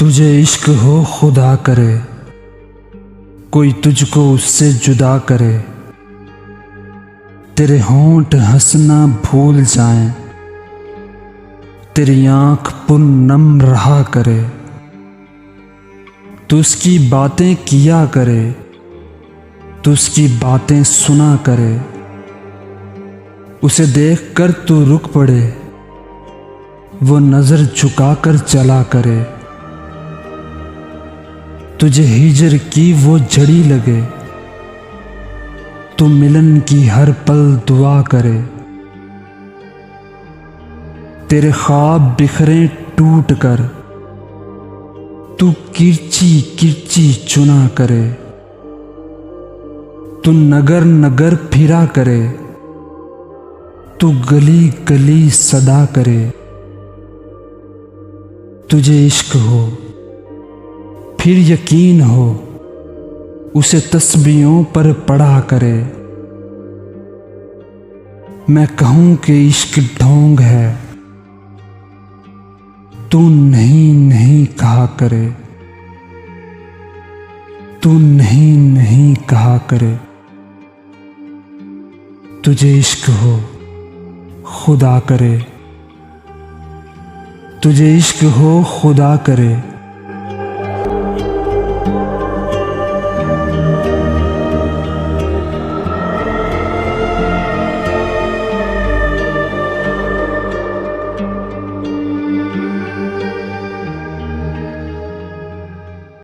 तुझे इश्क हो खुदा करे, कोई तुझको उससे जुदा करे। तेरे होंठ हंसना भूल जाएं, तेरी आंख पुरनम रहा करे। तू उसकी बातें किया करे, तू उसकी बातें सुना करे। उसे देख कर तू रुक पड़े, वो नजर झुकाकर चला करे। तुझे हिजर की वो जड़ी लगे, तू मिलन की हर पल दुआ करे। तेरे ख्वाब बिखरे टूट कर, तू किरची किरची चुना करे। तू नगर नगर फिरा करे, तू गली गली सदा करे। तुझे इश्क हो फिर यकीन हो, उसे तस्बीहों पर पढ़ा करे। मैं कहूं कि इश्क ढोंग है, तू नहीं नहीं कहा करे। तू नहीं नहीं कहा करे। तुझे इश्क हो खुदा करे, तुझे इश्क हो खुदा करे।